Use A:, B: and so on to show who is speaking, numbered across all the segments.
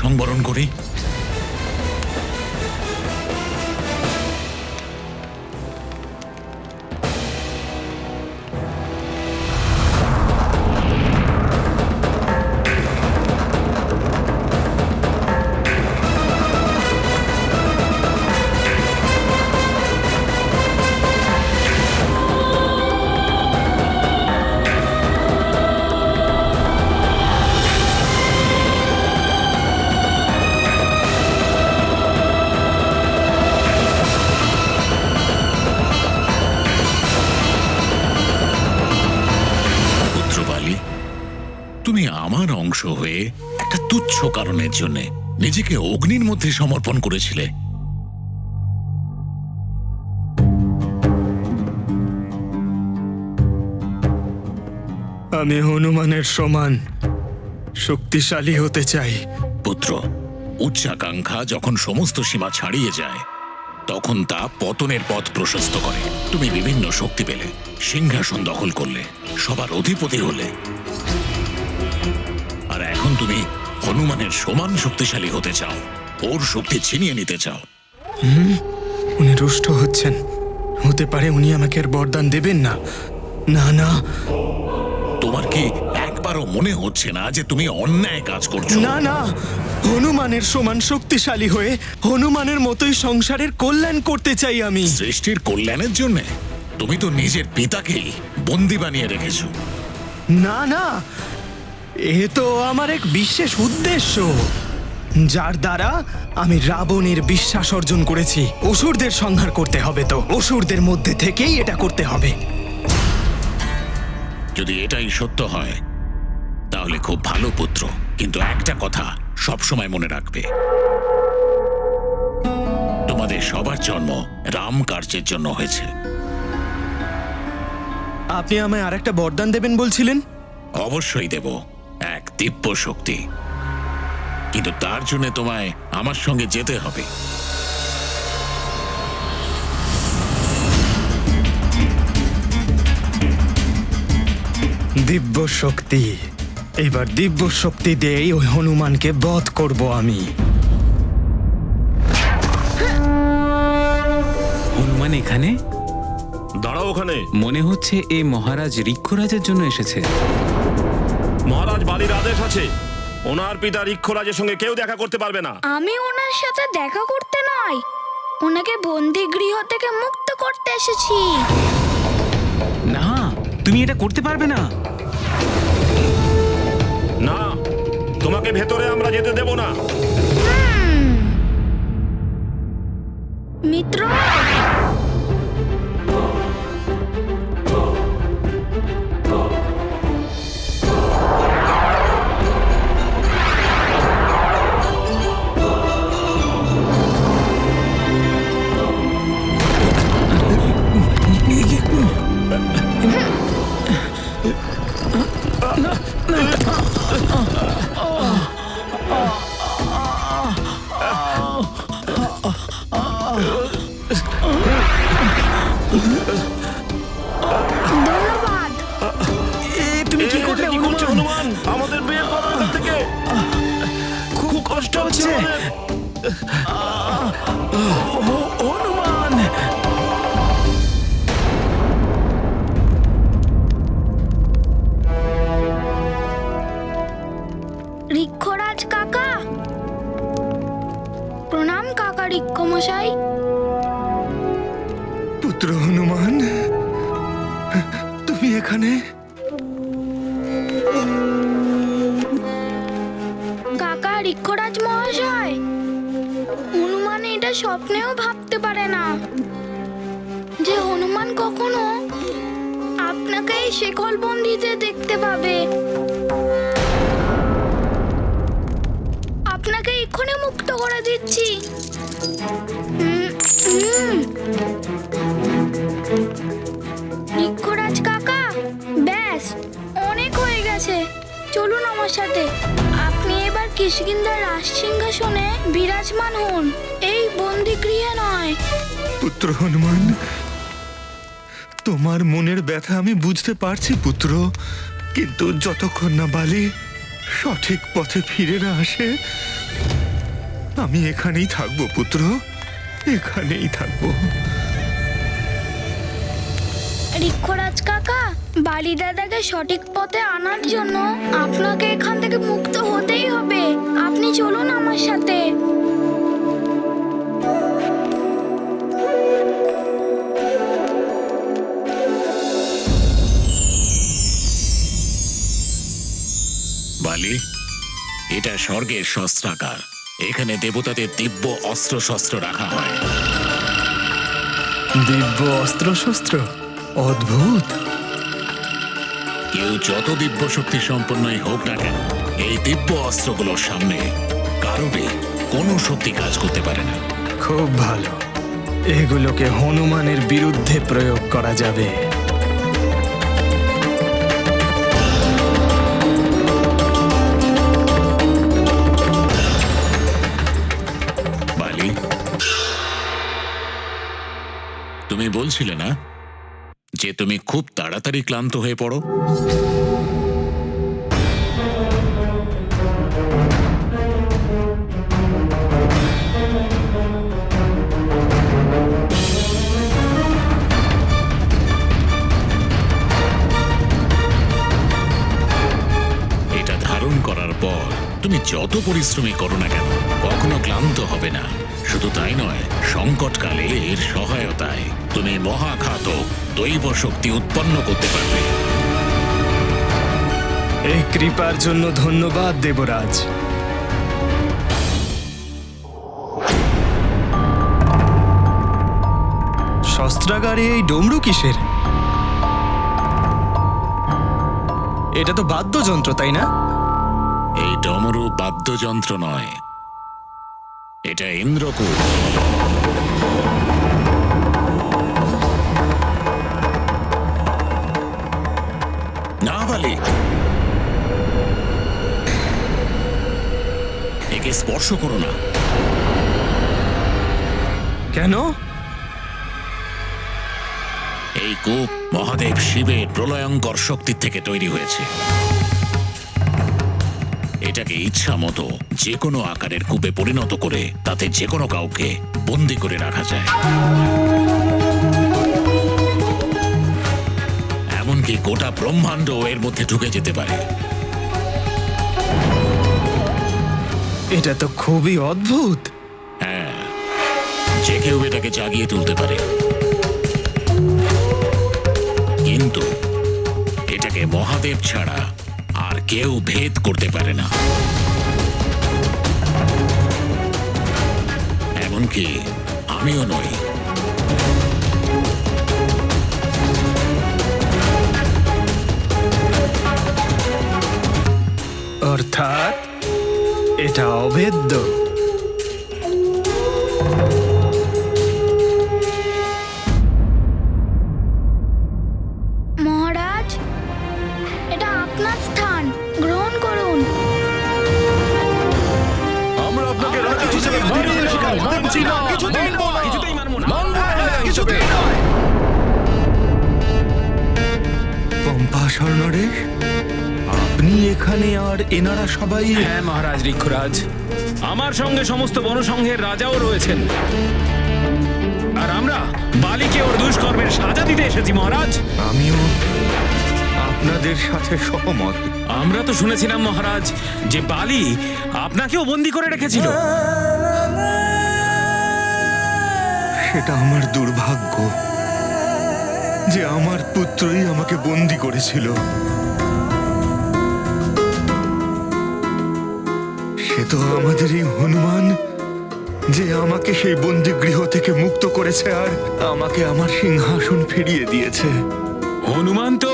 A: সংবরণ করি। তুমি আমার অংশ হয়ে একটা তুচ্ছ কারণের জন্য নিজেকে অগ্নির মধ্যে সমর্পণ করেছিলে।
B: আমি হনুমানের সমান শক্তিশালী হতে চাই।
A: পুত্র, উচ্চাকাঙ্ক্ষা যখন সমস্ত সীমা ছাড়িয়ে যায় তখন তা পতনের পথ প্রশস্ত করে। তুমি বিভিন্ন শক্তি পেলে, সিংহাসন দখল করলে, সবার অধিপতি হলে, আর এখন তুমি হনুমানের সমান শক্তিশালী হতে চাও, ওর শক্তি ছিনিয়ে নিতে চাও।
B: উনি রুষ্ট হচ্ছেন। হতে পারে উনি আমাকে আর বরদান দেবেন না। না না,
A: তোমার কি একবারও মনে হচ্ছে না যে তুমি অন্যায় কাজ করছো?
B: না না, হনুমানের সমান শক্তিশালী হয়ে হনুমানের মতোই সংসারের কল্যাণ করতে চাই আমি।
A: সৃষ্টির কল্যাণের জন্য তুমি তো নিজের পিতাকেই বন্দী বানিয়ে রেখেছো।
B: না না, এ তো আমার এক বিশেষ উদ্দেশ্য, যার দ্বারা আমি রাবণের বিশ্বাস অর্জন করেছি। অসুরদের সংহার করতে হবে, তো অসুরদের মধ্যে থেকেই এটা করতে হবে।
A: যদি এটাই সত্য হয় তাহলে খুব ভালো পুত্র, কিন্তু একটা কথা সবসময় মনে রাখবে, তোমাদের সবার জন্ম রাম কার্যের জন্য হয়েছে।
B: আপনি আমায় আরেকটা বরদান দেবেন বলছিলেন?
A: অবশ্যই দেব, এক দিব্য শক্তি, কিন্তু তার জন্য তোমায় আমার সঙ্গে যেতে হবে।
B: দিব্য শক্তি? এবার দিব্য শক্তি দিয়েই ওই হনুমানকে বধ করব আমি।
C: হনুমান এখানে?
D: দাঁড়াও ওখানে।
C: মনে হচ্ছে এই মহারাজ ঋক্ষরাজের জন্য এসেছে।
D: মহারাজ বালির আদেশ আছে, ওনার পিতা ঋক্ষরাজের সঙ্গে কেউ দেখা করতে পারবে না।
E: আমি ওনার সাথে দেখা করতে নয়, ওনাকে বন্দি গৃহ থেকে মুক্ত করতে এসেছি।
C: না, তুমি এটা করতে পারবে না।
D: না, তোমাকে ভেতরে আমরা যেতে দেব না।
E: মিত্র, ধন্যবাদ।
B: তুমি কি করলে
D: কি করছো হনুমান? আমাদের বের করো এখান থেকে।
B: খুব কষ্ট হচ্ছে হনুমান।
E: ঋক্ষরাজ কাকা প্রণাম। কাকা ঋক্ষ মশাই।
B: পুত্র হনুমান, তুমি এখানে?
E: কাকা ঋক্ষরাজ মহাশয়, হনুমান এটা স্বপ্নেও ভাবতে পারে না যে হনুমান কখনো আপনাকে এই শেকল বন্দিতে দেখতে পাবে। আপনাকে এক্ষুনি মুক্ত করে দিচ্ছি। ঋক্ষরাজ কাকা, ব্যাস অনেক হয়ে গেছে, চলুন আমার সাথে। আপনি এবার কিষ্কিন্ধার রাজসিংহাসনে বিরাজমান হন, এই বন্দিগৃহে নয়।
B: পুত্র হনুমান, তোমার মনের ব্যথা আমি বুঝতে পারছি পুত্র, কিন্তু যতক্ষণ না বালি সঠিক পথে ফিরে না আসে
F: আমি এখানেই থাকবো পুত্র, এখানেই থাকবো।
E: রিক্ষরাজ কাকা, বালি দাদাকে সঠিক পথে আনার জন্য আপনাকে এখান থেকে মুক্ত হতেই হবে। আপনি চলুন আমার সাথে।
A: বালি, এটা স্বর্গের শস্ত্রাগার। এখানে দেবতাদের দিব্য অস্ত্র শস্ত্র রাখা হয়।
B: দিব্য অস্ত্র শস্ত্র, অদ্ভুত।
A: কেউ যত দিব্য শক্তি সম্পন্নই হোক না কেন, এই দিব্য অস্ত্রগুলোর সামনে কারোরই কোনো শক্তি কাজ করতে পারে না।
B: খুব ভালো, এগুলোকে হনুমানের বিরুদ্ধে প্রয়োগ করা যাবে।
A: বালি, তুমি বলছিলে না যে তুমি খুব তাড়াতাড়ি ক্লান্ত হয়ে পড়ো? এটা ধারণ করার পর তুমি যত পরিশ্রমী করো না কেন, কখনো ক্লান্ত হবে না। শুধু তাই নয়, সংকটকালে এর সহায়তায় তুমি মহাঘাতক দৈব শক্তি উৎপন্ন করতে পারবে।
B: এই কৃপার জন্য ধন্যবাদ দেবরাজ। শস্ত্রাগারে এই ডমরু কিসের? এটা তো বাদ্যযন্ত্র, তাই না?
A: এই ডমরু বাদ্যযন্ত্র নয়, এটা ইন্দ্রকূট। না বালি, একে স্পর্শ করো না।
B: কেন?
A: এই কূপ মহাদেব শিবের প্রলয়ঙ্কর শক্তির থেকে তৈরি হয়েছে। এটাকে ইচ্ছা মতো যে কোনো আকারের কূপে পরিণত করে তাতে যে কোনো কাউকে বন্দি করে রাখা যায়। এমনকি গোটা ব্রহ্মাণ্ড এর মধ্যে ঢুকে যেতে পারে।
B: এটা তো খুবই অদ্ভুত।
A: হ্যাঁ, যে কেউ এটাকে জাগিয়ে তুলতে পারে, কিন্তু এটাকে মহাদেব ছাড়া আর কেউ ভেদ করতে পারে না। এমনকি আমিও নই।
B: অর্থাৎ এটা অভেদ্য।
E: মহারাজ, এটা আপনার স্থান, গ্রহণ করুন।
D: আমরা আপনাকে রাজা হিসেবে মানছি না,
C: কিছুতেই মানবো না।
F: পম্পা স্বর্ণরেশ, আপনি এখানে আর এনারা সবাই?
C: হ্যাঁ মহারাজ রিক্ষরাজ, আমার সঙ্গে সমস্ত বনসংঘের রাজাও রয়েছেন, আর আমরা বালিকে ওর দুষ্কর্মের সাজা দিতে এসেছি মহারাজ।
F: আমিও আপনাদের সাথে সহমত।
C: আমরা তো শুনেছিলাম মহারাজ যে বালি আপনাকেও বন্দি করে রেখেছিল।
F: সেটা আমার দুর্ভাগ্য যে আমার পুত্রই আমাকে বন্দি করেছিল। সে তো আমাদের এই হনুমান, যে আমাকে সেই বন্দিগৃহ থেকে মুক্ত করেছে আর আমাকে আমার সিংহাসন ফিরিয়ে দিয়েছে।
C: হনুমান তো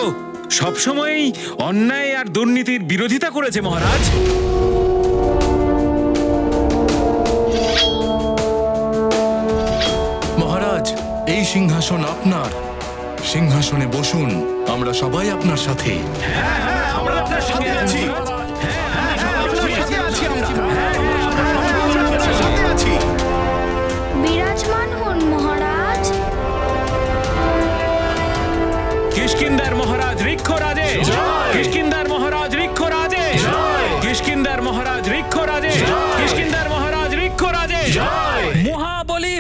C: সবসময়ই অন্যায় আর দুর্নীতির বিরোধিতা করেছে মহারাজ।
G: মহারাজ, এই সিংহাসন আপনার। সিংহাসনে বসুন, আমরা সবাই আপনার সাথে।
C: আমরা আপনার সাথে আছি।
E: বিরাজমান হন মহারাজ।
C: কিষ্কিন্ধার মহারাজ রিক্ষরাজে, কিষ্কিন্ধার মহারাজ রিক্ষরাজে, কিষ্কিন্ধার মহারাজ রিক্ষরাজে, কিষ্কিন্ধার মহারাজ রিক্ষরাজে।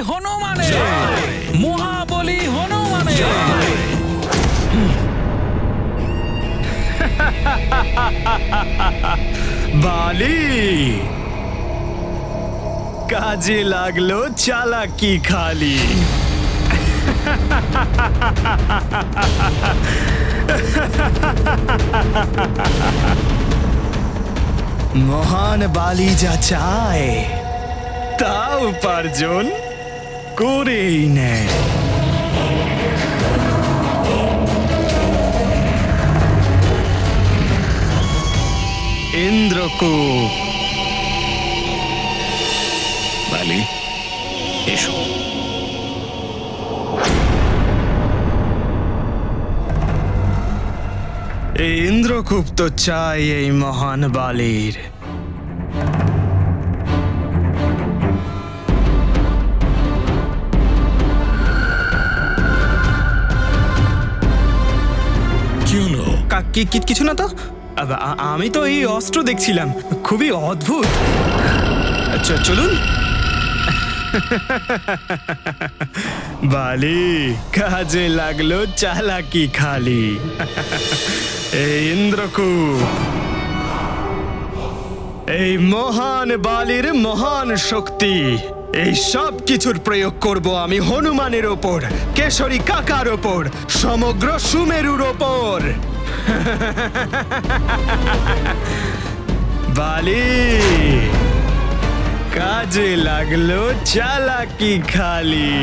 C: হনুমানের, মহাবলী হনুমানের।
B: বালি, কাজে লাগলো চালাকি খালি। মহান বালি যা চায় তা উপার্জন করেই নেয়। ইন্দ্রকূপ,
A: বালি, এসো।
B: এই ইন্দ্রকূপ তো চাই এই মহান বালির।
A: কি হলো?
B: কিছু না তো। আমি তো এই অস্ত্র দেখছিলাম, খুবই অদ্ভুত। চলুন। বালি, কাজে লাগলো চালাকি খালি। এই ইন্দ্রকূপ, এই মহান বালির মহান শক্তি, এই সব কিছুর প্রয়োগ করব আমি হনুমানের ওপর, কেশরী কাকার ওপর, সমগ্র সুমেরুর ওপর। বালি, কাজে লাগলো চালাকি খালি।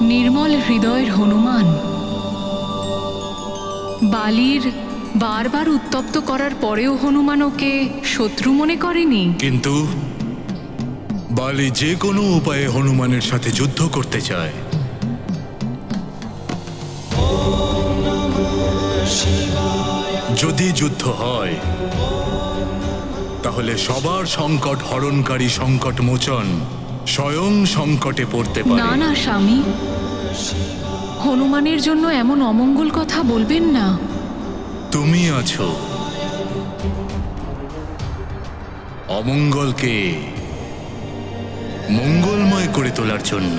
H: নির্মল হৃদয়ের হনুমান বালির বারবার উত্তপ্ত করার পরেও হনুমান ওকে শত্রু মনে করেনি।
G: কিন্তু বালি যে কোনো উপায়ে হনুমানের সাথে যুদ্ধ করতে চায়। যদি যুদ্ধ হয় তাহলে সবার সংকট হরণকারী সংকট মোচন স্বয়ং সংকটে পড়তে পারে।
H: না না স্বামী, হনুমানের জন্য এমন অমঙ্গল কথা বলবেন না।
G: তুমি আছো অমঙ্গলকে মঙ্গলময় করে তোলার জন্য।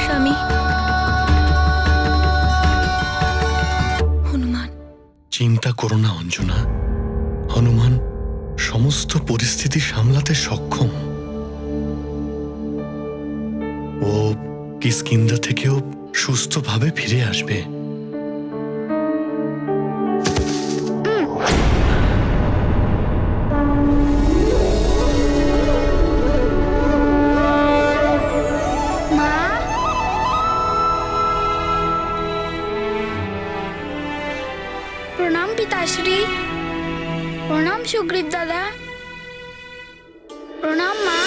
E: স্বামী, হনুমান।
I: চিন্তা করো না অঞ্জনা, হনুমান সমস্ত পরিস্থিতি সামলাতে সক্ষম। ও কিষ্কিন্ধা থেকেও সুস্থভাবে ফিরে আসবে।
E: মা, প্রণাম পিতাশ্রী। প্রণাম সুগ্রীব দাদা। প্রণাম মা।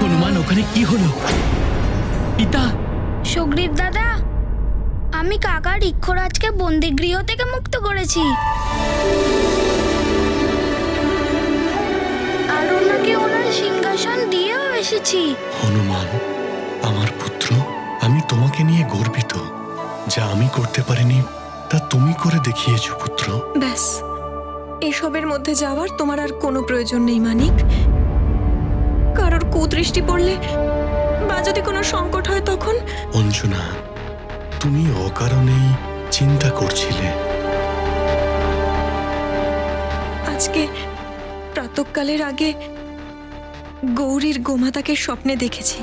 B: হনুমান, ওখানে কি হলো? পিতা,
E: সুগ্রীব দাদা, আমি কাকা ঋক্ষরাজকে বন্দিগৃহ থেকে মুক্ত করেছি, আর ওনাকে ওনার সিংহাসন দিয়েও এসেছি।
I: হনুমান, আমার পুত্র, আমি তোমাকে নিয়ে গর্বিত। যা আমি করতে পারিনি তা তুমি করে দেখিয়েছো পুত্র।
J: ব্যাস, এসবের মধ্যে যাওয়ার তোমার আর কোনো প্রয়োজন নেই মানিক। কারোর কুদৃষ্টি পড়লে বা যদি কোনো সংকট হয় তখন।
I: অঞ্জনা, তুমি অকারণেই চিন্তা করছিলে।
J: আজকে প্রাতঃকালের আগে গৌরীর গোমাতাকে স্বপ্নে দেখেছি।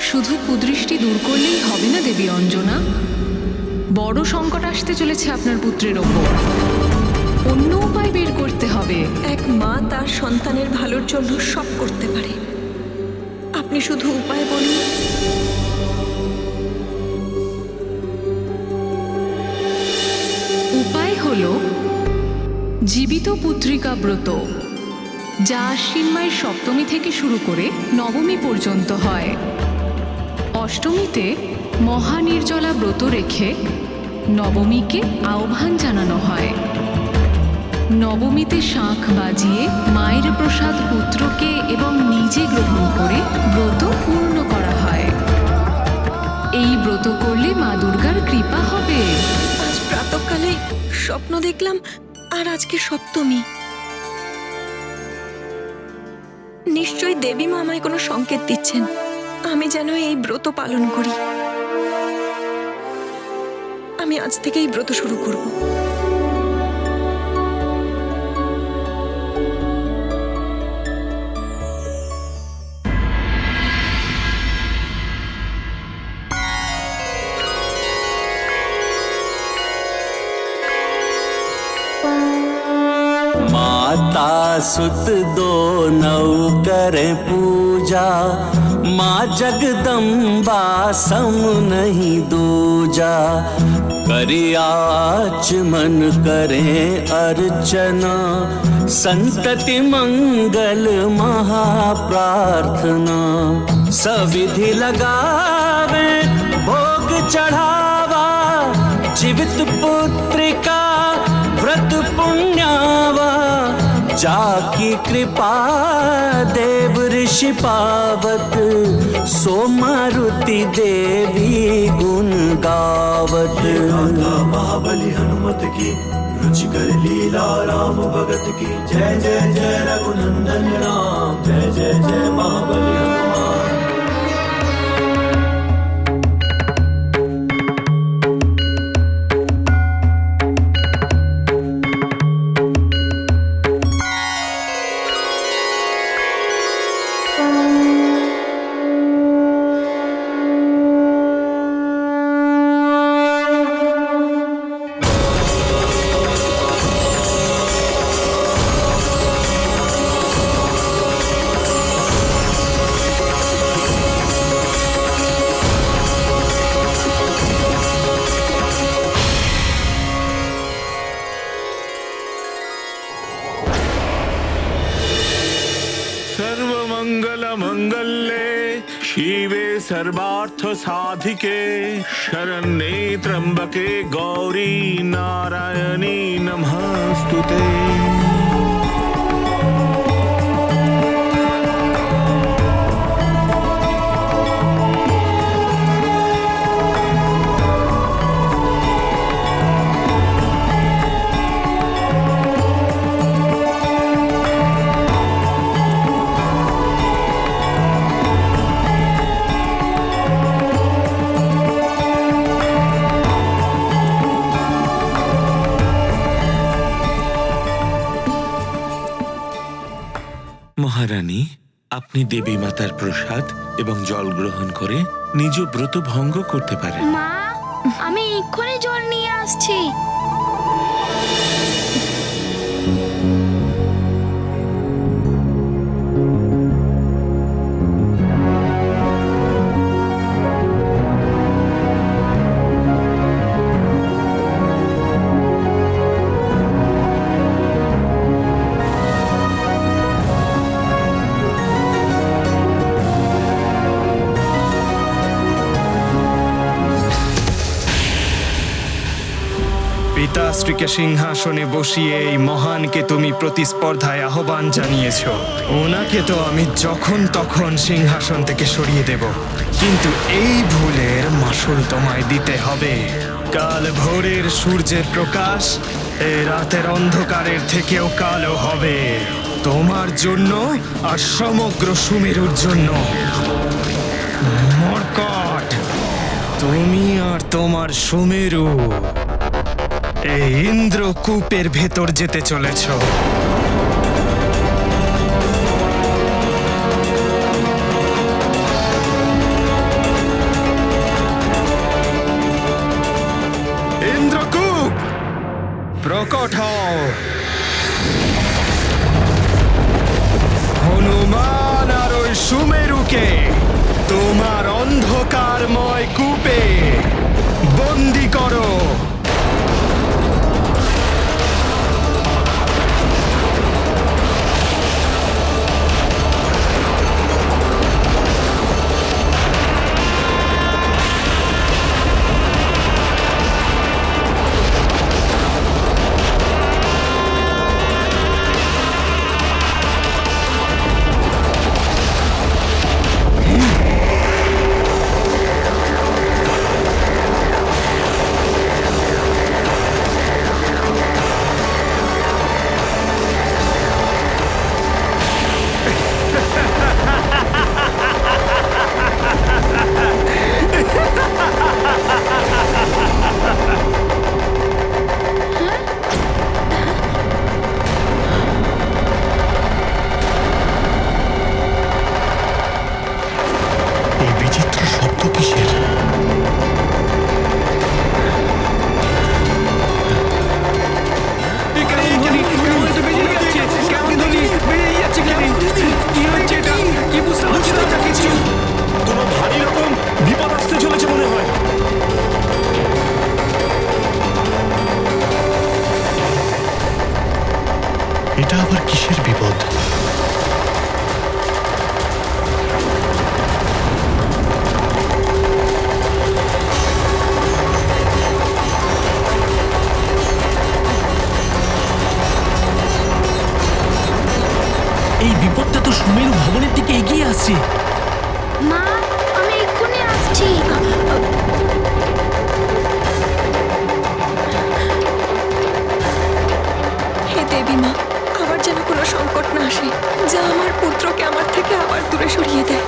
H: শুধু কুদৃষ্টি দূর করলেই হবে না দেবী অঞ্জনা, বড় সংকট আসতে চলেছে আপনার পুত্রের ওপর। অন্য উপায় বের করতে হবে।
J: এক মা তার সন্তানের ভালোর জন্য সব করতে পারে। আপনি আপনি শুধু উপায় বলুন।
H: উপায় হল জীবিত পুত্রিকা ব্রত, যা আশ্বিন মাসের সপ্তমী থেকে শুরু করে নবমী পর্যন্ত হয়। অষ্টমীতে মহানির্জলা ব্রত রেখে নবমীকে আহ্বান জানানো হয়। নবমীতে শাঁখ বাজিয়ে মায়ের প্রসাদ পুত্রকে এবং নিজে গ্রহণ করে ব্রত পূর্ণ করা হয়। এই ব্রত করলে মা দুর্গার কৃপা হবে।
J: আজ প্রাতঃকালে স্বপ্ন দেখলাম, আর আজকে সপ্তমী। নিশ্চয়ই দেবী মা আমায় কোনো সংকেত দিচ্ছেন, আমি যেন এই ব্রত পালন করি। আমি আজ থেকে এই ব্রত শুরু করব।
K: माता सुत दो नौ करे पूजा, माँ जगदम्बा सम नहीं दूजा। करियाच मन करे अर्चना, संतति मंगल महाप्रार्थना। सविधि लगावे भोग चढ़ावा, जीवित पुत्रिका व्रत पुण्यावा। जाकी कृपा देव ऋषि पावत, सो मारुति देवी गुण गावत। महाबली हनुमत की रुचिकर लीला राम भगत की। जय जय जय रघुनंदन राम, जय जय जय महाबली हनुमान।
D: सर्वमंगल मंगल्ये शिवे सर्वार्थ साधिके, शरण्ये त्र्यंबके गौरी नारायणी नमस्तुते।
A: মহারানী, আপনি দেবী মাতার প্রসাদ এবং জল গ্রহণ করে নিজ ব্রত ভঙ্গ করতে পারেন।
E: মা, আমি এক্ষুনি জল নিয়ে আসছি।
B: পিতাশ্রীকে সিংহাসনে বসিয়ে এই মহানকে তুমি প্রতিস্পর্ধায় আহ্বান জানিয়েছ। ওনাকে তো আমি যখন তখন সিংহাসন থেকে সরিয়ে দেব, কিন্তু এই ভুলের মাসুল তোমায় দিতে হবে। কাল ভোরের সূর্যের প্রকাশ এই রাতের অন্ধকারের থেকেও কালো হবে, তোমার জন্য আর সমগ্র সুমেরুর জন্য। মর্কট, তুমি আর তোমার সুমেরু এই ইন্দ্রকূপের ভেতর যেতে চলেছ। ইন্দ্রকূপ প্রকট হও। হনুমান আর ওই সুমেরুকে তোমার অন্ধকারময় কূপে বন্দি করো।
I: এই বিচিত্র শব্দ কিসের?
D: কোনো ভারী রকম বিপদ আসতে চলেছে মনে হয়।
I: এটা আবার কিসের বিপদ?
K: এই বিপদটা তো সুমেরু ভবনের দিকে এগিয়ে আসছে।
E: মা, আমি এক্ষুনি আসছি।
J: হে দেবী মা, আবার যেন কোনো সংকট না আসে যা আমার পুত্রকে আমার থেকে আবার দূরে সরিয়ে দেয়।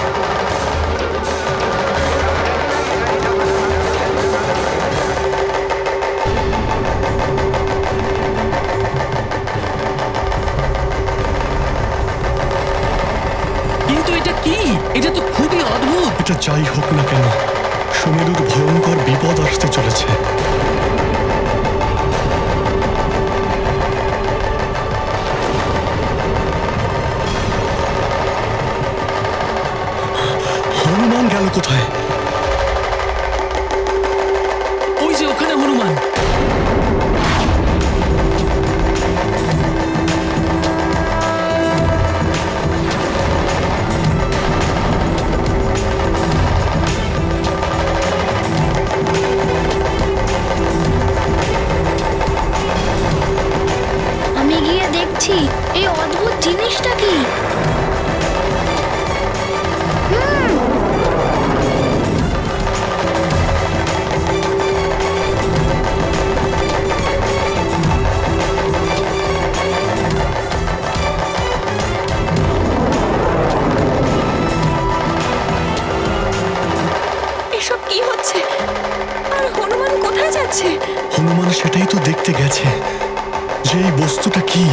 K: কিন্তু এটা কি? এটা তো খুবই অদ্ভুত।
I: এটা যাই হোক না কেন, সুমেরুর ভয়ঙ্কর বিপদ আসতে চলেছে। হনুমান গেল কোথায়?
K: ওই যে ওখানে হনুমান।
E: আমি গিয়ে দেখছি এই অদ্ভুত জিনিসটা কি।
J: এসব কি হচ্ছে? আর হনুমান কোথায় যাচ্ছে?
I: হনুমান সেটাই তো দেখতে গেছে যে এই বস্তুটা কি।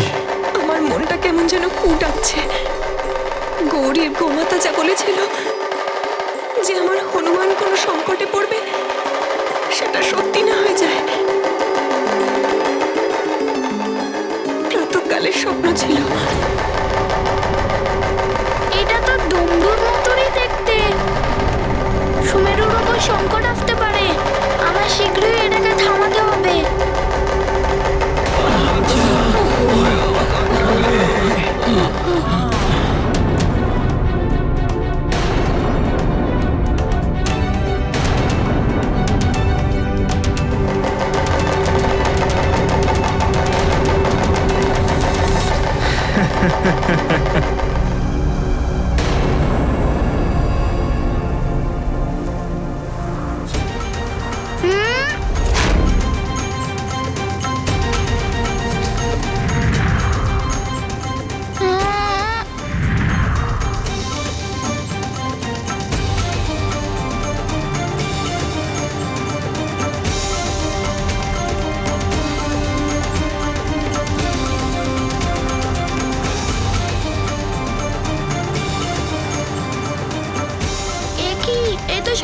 J: আমার মনটা কেমন যেন কুটাচ্ছে। গৌরীর গোমাতা যা বলেছিল যে আমার হনুমান কোনো সংকটে পড়বে, সেটা সত্যি না হয়ে যায়। প্রাতঃকালের স্বপ্ন ছিল।
E: এটা তো ডমরুর মতোই দেখতে। সুমেরুর উপর সংকট আসতে পারে। আমার শীঘ্রই এটাকে থামাতে হবে।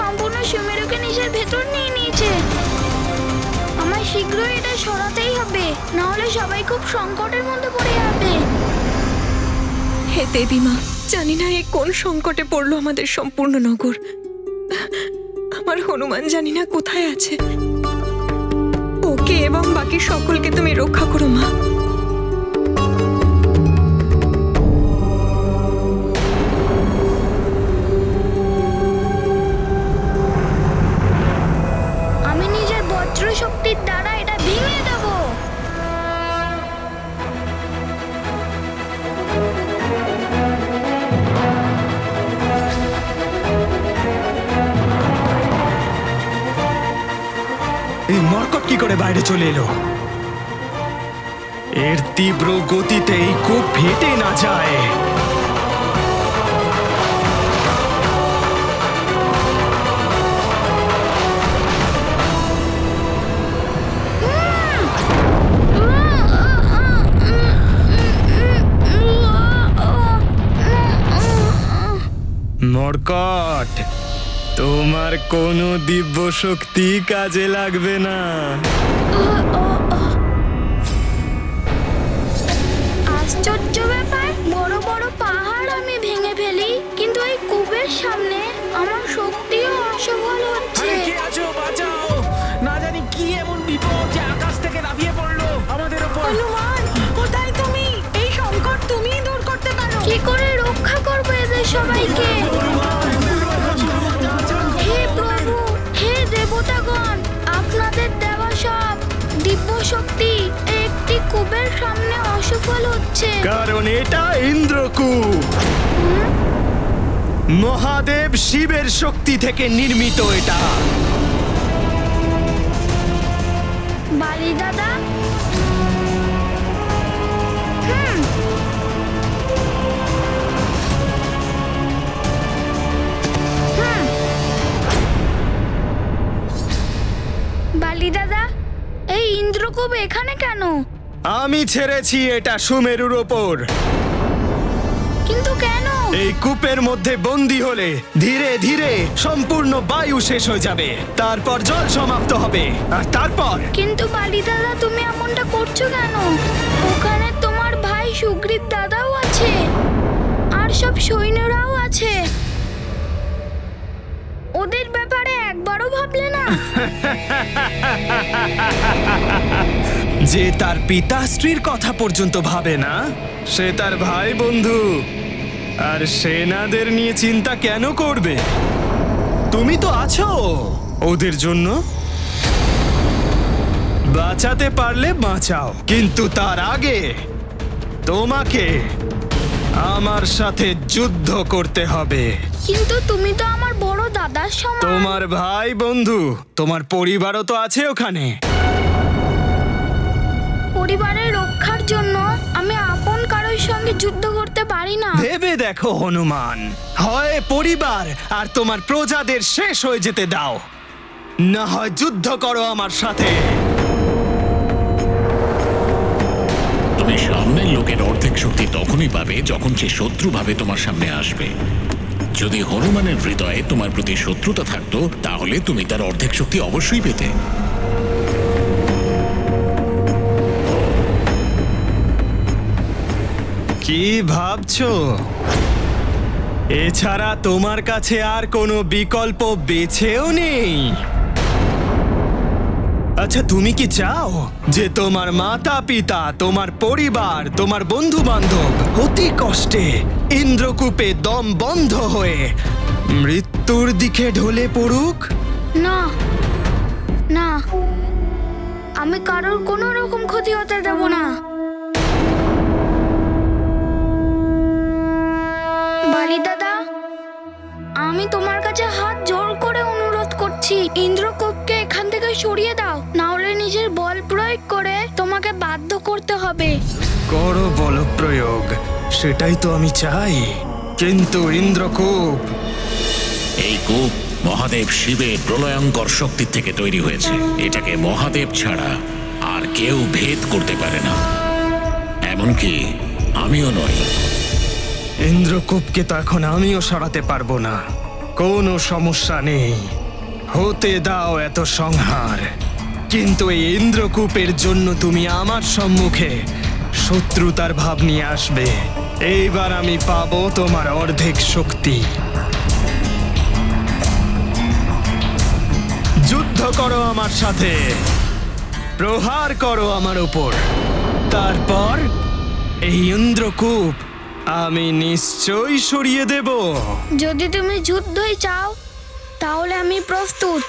E: সম্পূর্ণ সুমেরুকে নিজের ভেতর নিয়ে নিয়েছে। আমার শীঘ্রই এটা সরাতেই হবে, না হলে সবাই খুব সংকটের মধ্যে পড়ে যাবে।
J: হে দেবী মা, জানি না এ কোন সংকটে পড়লো আমাদের সম্পূর্ণ নগর। আমার হনুমান জানি না কোথায় আছে। ওকে এবং বাকি সকলকে তুমি রক্ষা করো মা।
E: আমি নিজের বজ্র শক্তির দ্বারা এটা ভেঙে দেব।
B: এই মরকট কি করে বাইরে চলে এলো? এর তীব্র গতিতে এই কূপ ফেটে না যায়। মরকট, তোমার কোনো দিব্য শক্তি কাজে লাগবে না।
E: আশ্চর্য ব্যাপার, বড় বড় পাহাড় আমি ভেঙে ফেলি, কিন্তু এই কূপের সামনে আমার শক্তিও অসফল হচ্ছে।
K: কে আছো, বাঁচাও! না জানি কি এমন বিপদ যে আকাশ থেকে লাফিয়ে পড়লো আমাদের উপর।
J: হনুমান, কোথায় তুমি? এই সংকট তুমিই দূর করতে পারো।
E: কি করে রক্ষা করবো এদের সবাইকে? হে প্রভু, হে দেবতাগণ, আপনাদের দেওয়া সব দিব্য শক্তি একটি কূপের সামনে অসফল হচ্ছে।
B: কারণ এটা ইন্দ্রকূপ। মহাদেব শিবের শক্তি থেকে নির্মিত এটা।
E: বালি দাদা, বালি দাদা, এই ইন্দ্রকূপ এখানে কেন?
B: আমি ছেড়েছি এটা সুমেরুর ওপর।
E: কিন্তু কেন?
B: এই কূপের মধ্যে বন্দী হলে ধীরে ধীরে সম্পূর্ণ বায়ু শেষ হয়ে যাবে, তারপর জল সমাপ্ত হবে, আর তারপর
E: কিন্তু বালি দাদা, তুমি এমনটা করছো কেন? ওখানে তোমার ভাই সুগ্রীব দাদাও আছে, আর সব সৈন্যরাও আছে। ওদের ব্যাপারে একবারও ভাবলে না?
B: যে তার পিতাশ্রীর কথা পর্যন্ত ভাবে না, সে তার ভাই বন্ধু আর সেনাদের নিয়ে চিন্তা কেন করবে? তুমি তো আছো ওদের জন্য। বাঁচাতে পারলে বাঁচাও, কিন্তু তার আগে তোমাকে আমার সাথে যুদ্ধ করতে হবে।
E: কিন্তু তুমি তো আমার বড় দাদার সমান।
B: তোমার ভাই বন্ধু, তোমার পরিবারও তো আছে ওখানে।
E: পরিবারের রক্ষার জন্য আমি আপন কারোর সঙ্গে যুদ্ধ করতে পারি না।
B: ভেবে দেখো হনুমান, হয় পরিবার আর তোমার প্রজাদের শেষ হয়ে যেতে দাও, না হয় যুদ্ধ করো আমার সাথে।
A: তুমি সামনের লোকের অর্ধেক শক্তি তখনই পাবে যখন সে শত্রুভাবে তোমার সামনে আসবে। যদি হনুমানের হৃদয়ে তোমার প্রতি শত্রুতা থাকতো, তাহলে তুমি তার অর্ধেক শক্তি অবশ্যই পেতে।
B: কি ভাবছো? এছাড়া তোমার কাছে আর কোনো বিকল্প বেছেও নেই? আচ্ছা, তুমি কি চাও যে তোমার মাতা পিতা, তোমার পরিবার, তোমার বন্ধু বান্ধব অতি কষ্টে ইন্দ্রকূপে দম বন্ধ হয়ে মৃত্যুর দিকে ঢলে পড়ুক?
E: না না, আমি কারোর কোনো রকম ক্ষতি হতে দেব না। বালি দাদা, আমি তোমার কাছে হাত জোর করে অনুরোধ করছি, ইন্দ্রকূপকে এখান থেকে সরিয়ে দাও, না হলে নিজের বল প্রয়োগ করে তোমাকে বাধ্য করতে হবে।
B: করো বল প্রয়োগ, সেটাই তো আমি চাই। কিন্তু ইন্দ্রকূপ,
A: এই কূপ মহাদেব শিবের প্রলয়ঙ্কর শক্তির থেকে তৈরি হয়েছে। এটাকে মহাদেব ছাড়া আর কেউ ভেদ করতে পারে না, এমনকি আমিও নই।
B: ইন্দ্রকূপকে তো এখন আমিও সরাতে পারবো না। কোনো সমস্যা নেই, হতে দাও এত সংহার। কিন্তু এই ইন্দ্রকূপের জন্য তুমি আমার সম্মুখে শত্রুতার ভাব নিয়ে আসবে, এইবার আমি পাবো তোমার অর্ধেক শক্তি। যুদ্ধ করো আমার সাথে, প্রহার করো আমার উপর। তারপর এই ইন্দ্রকূপ আমি নিশ্চয়ই সরিয়ে দেব।
E: যদি তুমি যুদ্ধই চাও তাহলে আমি প্রস্তুত।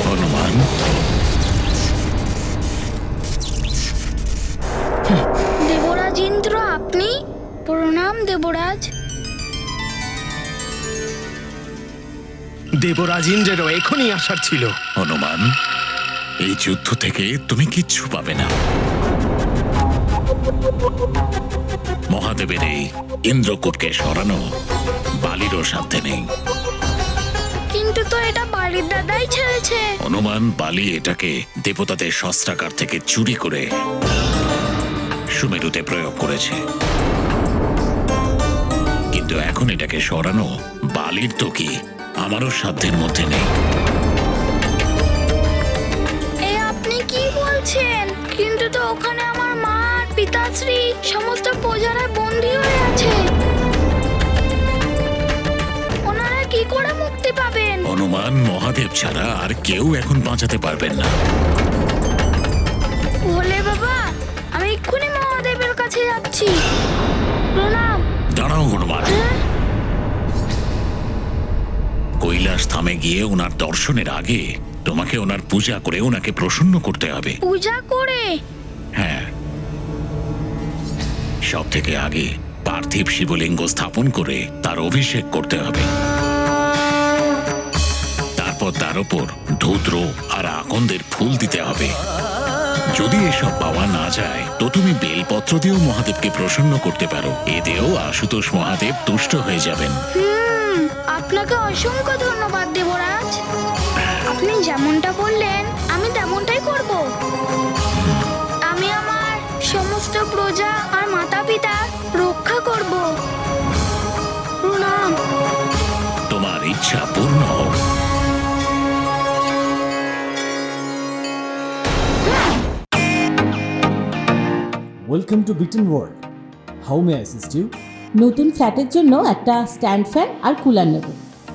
A: হনুমান,
E: দেবরাজ ইন্দ্র, আপনি? প্রণাম দেবরাজ।
B: দেবরাজ ইন্দ্রেরও এখনই আসার ছিল।
A: হনুমান, এই যুদ্ধ থেকে তুমি কিচ্ছু পাবে না। মহাদেবের এই ইন্দ্রকূটকে সরানো বালিরও সাধ্যে নেই।
E: কিন্তু তো এটা বাড়ির দাদাই ছেড়েছে।
A: হনুমান, বালি এটাকে দেবতাদের শস্ত্রাগার থেকে চুরি করে সুমেরুতে প্রয়োগ করেছে। কিন্তু এখন এটাকে সরানো বালির তো কি আমারও সাধ্যের মধ্যে নেই।
E: এ আপনি কি বলছেন? কিন্তু তো ওখানে আমার মা আর পিতাশ্রী সমস্ত প্রজারা বন্দী হয়ে আছে। ওনারা কি করে মুক্তি পাবেন?
A: হনুমান, মহাদেব ছাড়া আর কেউ এখন বাঁচাতে পারবেন না।
E: ভোলে বাবা, আমি এক্ষুনি মহাদেবের কাছে যাচ্ছি। প্রণাম।
A: দাঁড়াও হনুমান, কৈলাস ধামে গিয়ে ওনার দর্শনের আগে তোমাকে ওনার পূজা করে ওনাকে প্রসন্ন করতে হবে।
E: পূজা করে?
A: হ্যাঁ, সব থেকে আগে পার্থিব শিবলিঙ্গ স্থাপন করে তার অভিষেক করতে হবে। তারপর তার উপর ধূত্র আর আকন্দের ফুল দিতে হবে। যদি এসব পাওয়া না যায় তো তুমি বেলপত্র দিয়েও মহাদেবকে প্রসন্ন করতে পারো। এতেও আশুতোষ মহাদেব তুষ্ট হয়ে যাবেন।
E: আপনাকে অসংখ্য ধন্যবাদ দেবরাজ। আপনি যেমনটা বললেন আমি তেমনটাই করব। আমি আমার সমস্ত প্রজা আর মাতা পিতার রক্ষা করব। প্রণাম।
A: তোমার ইচ্ছা পূর্ণ হোক।
L: Welcome to Biten world. How may assist you?
M: নতুন ফ্ল্যাটের জন্য একটা স্ট্যান্ড ফ্যান আর কুলার নেব।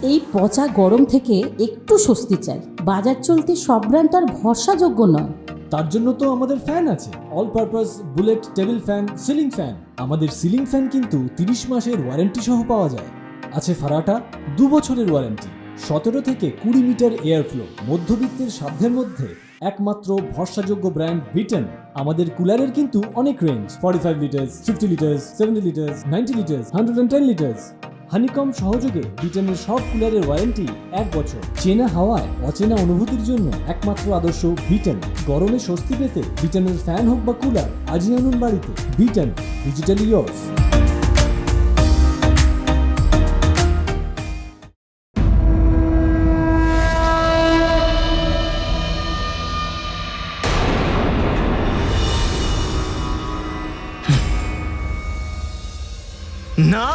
M: এই পচা গরম থেকে একটু স্বস্তি চাই। বাজার চলতে সব ব্র্যান্ড আর ভরসাযোগ্য নয়।
L: তার জন্য তো আমাদের ফ্যান আছে, all purpose bullet table fan, ceiling fan. আমাদের সিলিং ফ্যান কিন্তু 30 মাসের ওয়ারেন্টি সহ পাওয়া যায়। আছে ফারাটা 2 বছরের ওয়ারেন্টি, 17 থেকে 20 মিটার এয়ার ফ্লো, মধ্যবিত্তের সাধ্যের মধ্যে একমাত্র ভরসাযোগ্য ব্র্যান্ড বিটেন। আমাদের কুলারের কিন্তু অনেক range, 45 litres, 50 litres, 70 litres, 90 litres, 110 litres. Honeycomb সহযোগে বিটেনের সব কুলারের ওয়ারেন্টি 1 বছর। চেনা হাওয়ায় অচেনা অনুভূতির জন্য একমাত্র আদর্শ বিটেন। গরমে স্বস্তি পেতে বিটেনের ফ্যান হোক বা কুলার আজই আনুন বাড়িতে। Beaten, digitally yours.
B: না,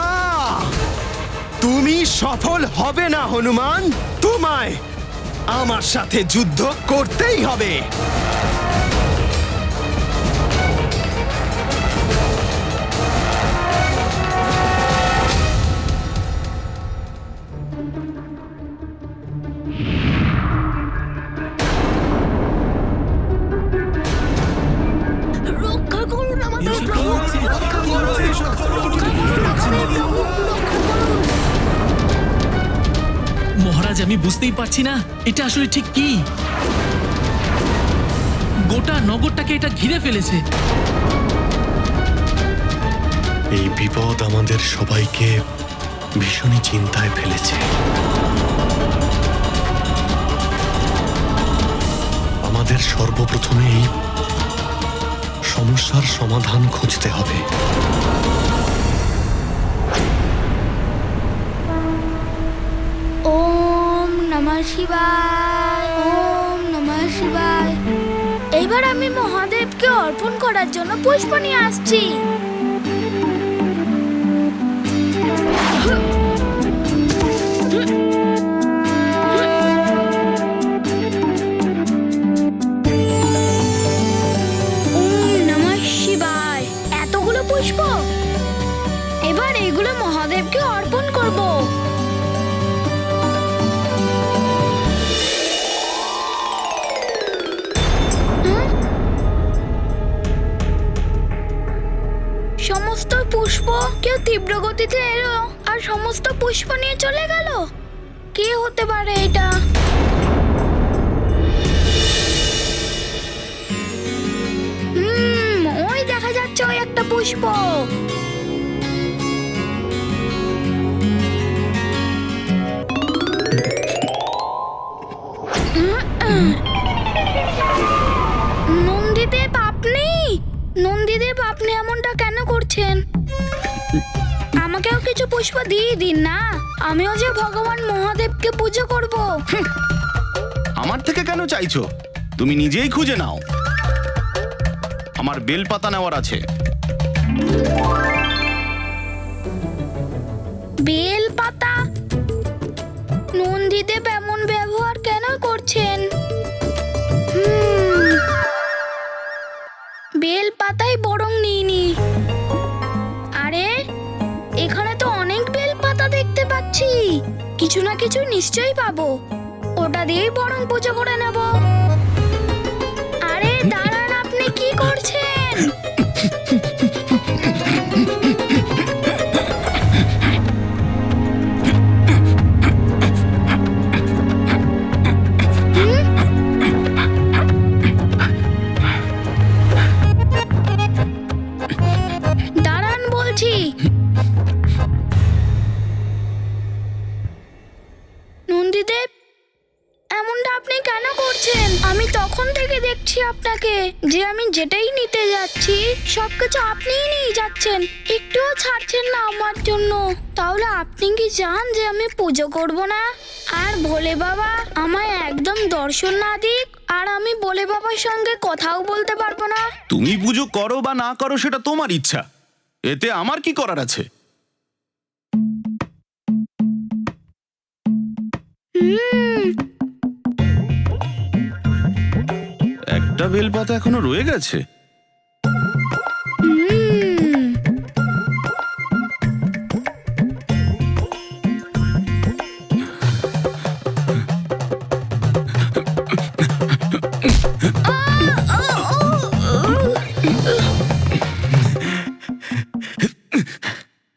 B: তুমি সফল হবে না হনুমান। তোমায় আমার সাথে যুদ্ধ করতেই হবে।
E: রক্ষা করুন আমাদের প্রভু, রক্ষা করুন, রক্ষা করুন আমাদের প্রভু, রক্ষা করুন।
K: মহারাজ, আমি বুঝতেই পারছি না এটা আসলে ঠিক কি। গোটা নগরটাকে এটা ঘিরে ফেলেছে।
I: এই বিপদ আমাদের সবাইকে ভীষণই চিন্তায় ফেলেছে। আমাদের সর্বপ্রথমে এই সমস্যার সমাধান খুঁজতে হবে।
E: ওম নমঃ শিবায়, ওম নমঃ শিবায়। এইবার আমি মহাদেবকে অর্পণ করার জন্য পুষ্প নিয়ে আসছি। নমঃ শিবায়। এতগুলো পুষ্প, এবার এগুলো মহাদেবকে অর্পণ করব। সমস্ত পুষ্প কেউ তীব্র গতিতে এলো আর সমস্ত পুষ্প নিয়ে চলে গেল। কে হতে পারে এটা? ওই দেখা যাচ্ছে ওই একটা পুষ্প। নন্দীদেব আপনি? নন্দীদেব আপনি এমনটা কেন করছেন? আমাকেও কিছু পুষ্প দিয়ে দিন না, আমিও যে ভগবান মহাদেবকে পুজো করব।
N: আমার থেকে কেন চাইছো? তুমি নিজেই খুঁজে নাও। আমার বেলপাতা নেওয়ার আছে।
E: বেলপাতা? নন্দীদেব এমন ব্যবহার কেন করছেন? বেলপাতাই বরং নিইনি। আরে এখানে তো অনেক বেলপাতা দেখতে পাচ্ছি, কিছু না কিছু নিশ্চয়ই পাবো। ওটা দিয়েই বরং পুজো করে নেব। আরে দাঁড়ান, আপনি কি করছেন? দাঁড়ান বলছি। নন্দীদেব এমনটা আপনি কেন করছেন? আমি তখন থেকে দেখছি আপনাকে যে আমি যেটাই নিতে যাচ্ছি সবকিছু আপনিই নিয়ে যাচ্ছেন, একটুও ছাড়ছেন না আমার জন্য। তাহলে আপনি কি চান যে আমি পুজো করব না আর ভোলে বাবা আমায় একদম দর্শন না দিক, আর আমি ভোলে বাবার সঙ্গে কথাও বলতে পারবো না?
N: তুমি পুজো করো বা না করো সেটা তোমার ইচ্ছা, এতে আমার কি করার আছে? একটা বেলপাতা এখনো রয়ে গেছে।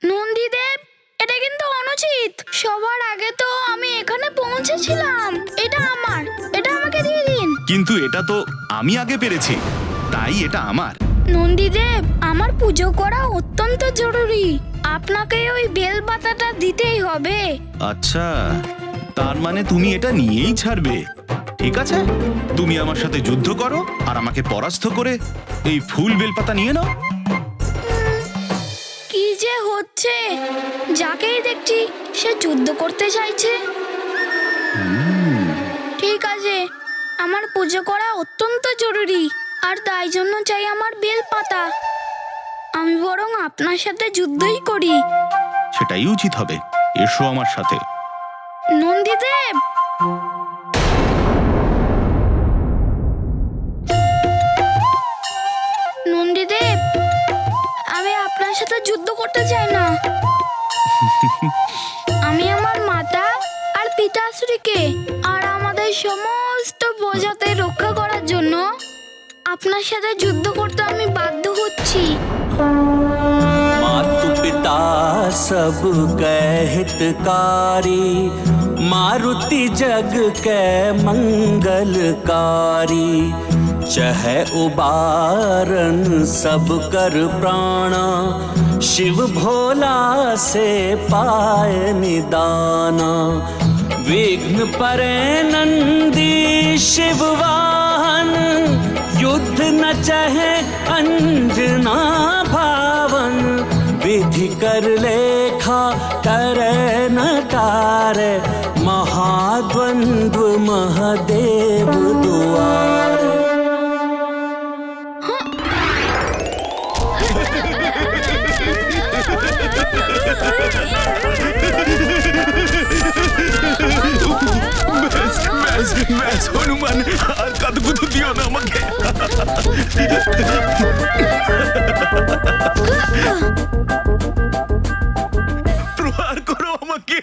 E: নন্দীদেব এটা কিন্তু অনুচিত। সবার আগে তো আমি এখানে পৌঁছেছিলাম। এটা আমার, এটা আমাকে দিয়ে দিন।
N: কিন্তু এটা তো আমি আগে পেরেছি, তাই এটা আমার।
E: নন্দীদেব আমার পুজো করা অত্যন্ত জরুরি, আপনাকে ওই বেলপাতাটা দিতেই হবে।
N: আচ্ছা, তার মানে তুমি এটা নিয়েই ছাড়বে? ঠিক আছে, তুমি আমার সাথে যুদ্ধ করো আর আমাকে পরাস্ত করে এই ফুল বেলপাতা নিয়ে নাও।
E: কি যে হচ্ছে, যাকেই দেখছি সে যুদ্ধ করতে চাইছে। ঠিক আছে, আমার পুজো করা অত্যন্ত জরুরি আর তাই জন্য চাই আমার বেলপাতা। আমি বরং আপনার সাথে যুদ্ধই করি।
N: সেটাই উচিত হবে, এসো আমার সাথে।
E: নন্দীদেব নন্দীদেব আমি আপনার সাথে যুদ্ধ করতে চাই না। আমি আমার মাতা আর পিতাশ্রীকে আর আমাদের সমস্ত প্রজাদের রক্ষা করার জন্য আপনার সাথে যুদ্ধ করতে আমি বাধ্য হচ্ছি।
O: मातु पिता सब कै हितकारी, मारुति जग कै मंगलकारी। चहै उबारन सब कर प्राणा, शिव भोला से पाय निदाना। विघ्न परे नंदी शिव वाहन, युद्ध न चहे अंजना भावन। विधि कर लेखा करे न तारे, महाद्वंद्व महादेव दुआर।
N: ব্যাস ব্যাস হনুমান, আর কাঁদকুতো দিও না আমাকে। প্রহার করো আমাকে।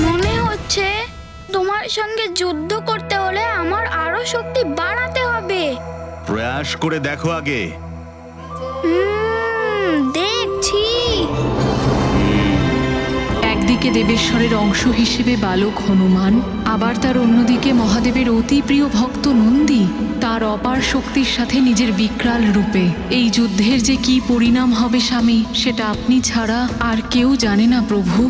E: মনে হচ্ছে তোমার সঙ্গে যুদ্ধ করতে হলে আমার আরো শক্তি বাড়াতে হবে।
N: প্রয়াস করে দেখো আগে।
E: দেখছি।
H: একদিকে দেবেশ্বরের অংশ হিসেবে বালক হনুমান, আবার তার অন্যদিকে মহাদেবের অতি প্রিয় ভক্ত নন্দী, তার অপার শক্তির সাথে নিজের বিকরাল রূপে। এই যুদ্ধের যে কি পরিণাম হবে স্বামী, সেটা আপনি ছাড়া আর কেউ জানে না প্রভু।